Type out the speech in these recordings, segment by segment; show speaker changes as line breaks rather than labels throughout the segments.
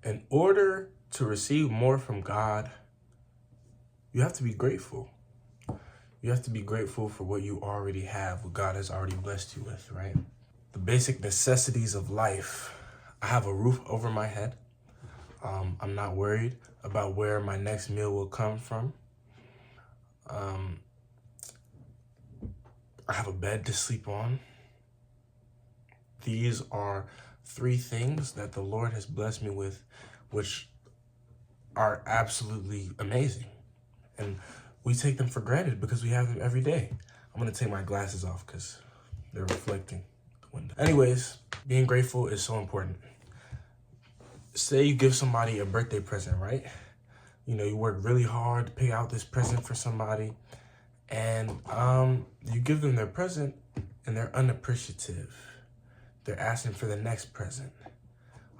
In order to receive more from God, you have to be grateful. You have to be grateful for what you already have, what God has already blessed you with, right? The basic necessities of life. I have a roof over my head. I'm not worried about where my next meal will come from. I have a bed to sleep on. These are three things that the Lord has blessed me with, which are absolutely amazing. And we take them for granted because we have them every day. I'm gonna take my glasses off because they're reflecting the window. Anyways, being grateful is so important. Say you give somebody a birthday present, right? You know, you work really hard to pick out this present for somebody, and you give them their present and they're unappreciative. They're asking for the next present.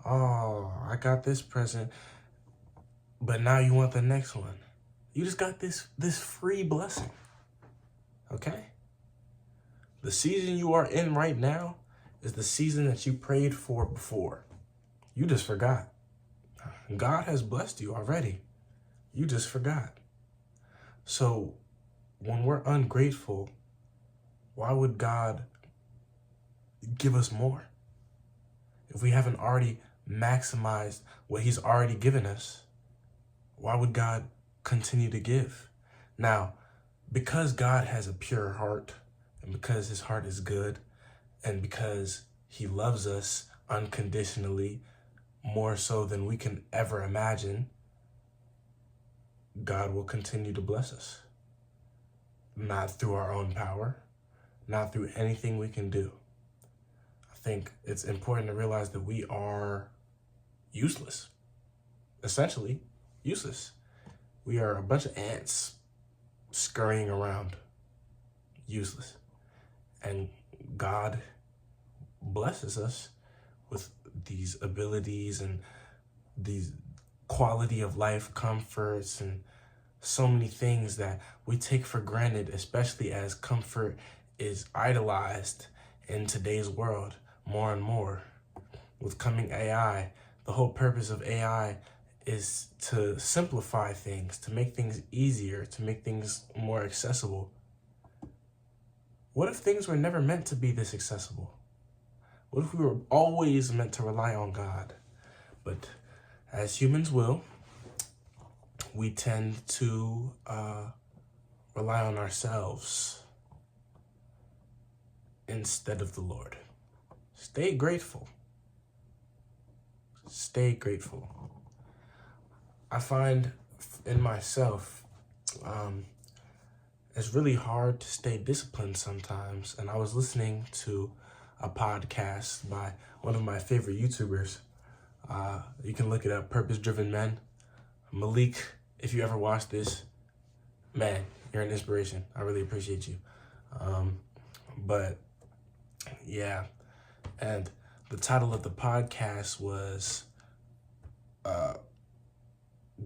Oh, I got this present, but now you want the next one. You just got this free blessing, okay? The season you are in right now is the season that you prayed for before. You just forgot. God has blessed you already. You just forgot. So when we're ungrateful, why would God give us more? If we haven't already maximized what he's already given us, why would God continue to give? Now, because God has a pure heart, and because his heart is good, and because he loves us unconditionally, more so than we can ever imagine, God will continue to bless us. Not through our own power, not through anything we can do. I think it's important to realize that we are useless. Essentially, useless. We are a bunch of ants scurrying around, useless. And God blesses us with these abilities and these quality of life comforts and so many things that we take for granted, especially as comfort is idolized in today's world more and more. With coming AI, the whole purpose of AI is to simplify things, to make things easier, to make things more accessible. What if things were never meant to be this accessible? What if we were always meant to rely on God? But as humans will, we tend to rely on ourselves instead of the Lord. Stay grateful. Stay grateful. I find in myself, it's really hard to stay disciplined sometimes. And I was listening to a podcast by one of my favorite YouTubers. You can look it up, Purpose Driven Men. Malik, if you ever watch this, man, you're an inspiration. I really appreciate you. But yeah, and the title of the podcast was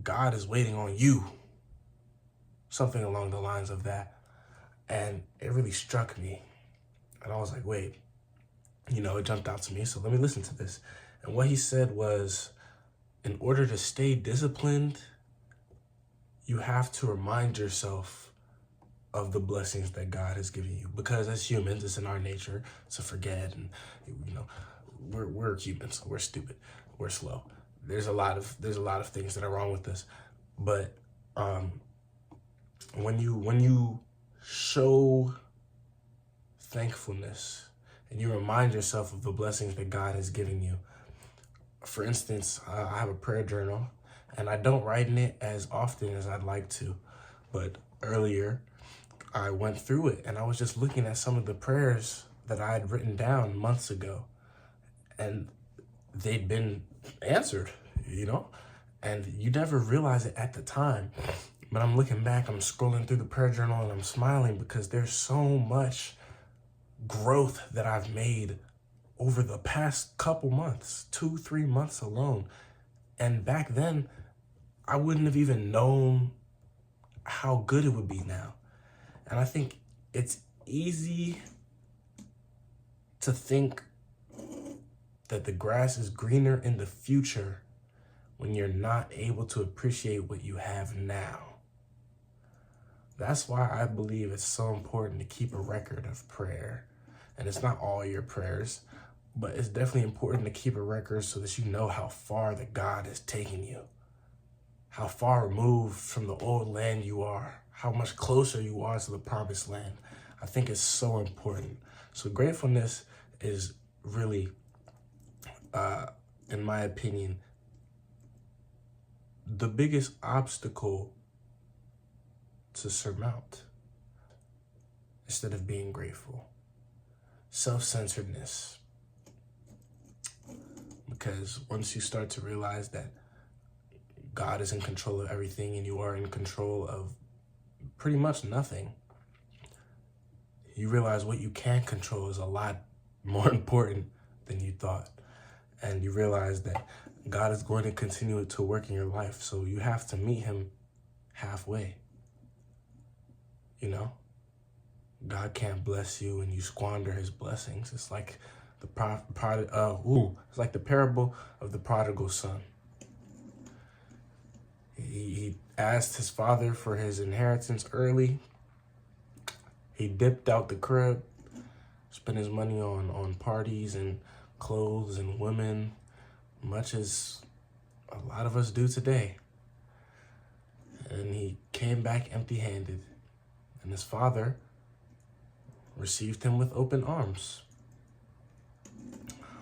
God is waiting on you. Something along the lines of that. And it really struck me. And I was like, wait, it jumped out to me. So let me listen to this. And what he said was, in order to stay disciplined, you have to remind yourself of the blessings that God has given you. Because as humans, it's in our nature to forget. And, we're humans. We're stupid. We're slow. There's a lot of things that are wrong with us. But when you show thankfulness and you remind yourself of the blessings that God has given you. For instance, I have a prayer journal, and I don't write in it as often as I'd like to. But earlier, I went through it, and I was just looking at some of the prayers that I had written down months ago, and they'd been answered, and you never realize it at the time. But I'm looking back, I'm scrolling through the prayer journal, and I'm smiling because there's so much growth that I've made over the past couple months, 2-3 months alone. And back then, I wouldn't have even known how good it would be now. And I think it's easy to think that the grass is greener in the future when you're not able to appreciate what you have now. That's why I believe it's so important to keep a record of prayer. And it's not all your prayers, but it's definitely important to keep a record so that you know how far that God has taken you, how far removed from the old land you are, how much closer you are to the promised land. I think it's so important. So gratefulness is really, in my opinion, the biggest obstacle to surmount instead of being grateful. Self-centeredness. Because once you start to realize that God is in control of everything and you are in control of pretty much nothing, you realize what you can control is a lot more important than you thought. And you realize that God is going to continue to work in your life. So you have to meet him halfway. You know, God can't bless you and you squander his blessings. It's like it's like the parable of the prodigal son. He asked his father for his inheritance early. He dipped out the crib, spent his money on parties and clothes and women, much as a lot of us do today. And he came back empty-handed. And his father received him with open arms.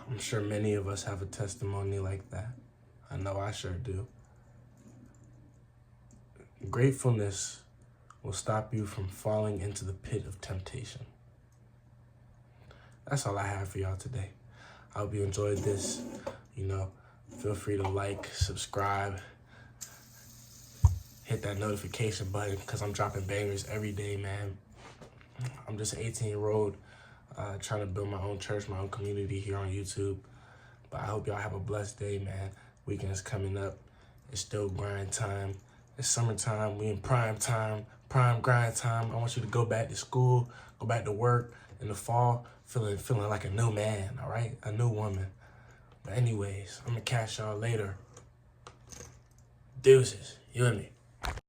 I'm sure many of us have a testimony like that. I know I sure do. Gratefulness will stop you from falling into the pit of temptation. That's all I have for y'all today. I hope you enjoyed this. You know, feel free to like, subscribe, hit that notification button because I'm dropping bangers every day, man. I'm just an 18-year-old trying to build my own church, my own community here on YouTube. But I hope y'all have a blessed day, man. Weekend's coming up. It's still grind time. It's summertime. We in prime time, prime grind time. I want you to go back to school, go back to work in the fall, feeling like a new man, all right? A new woman. But anyways, I'm going to catch y'all later. Deuces. You and me.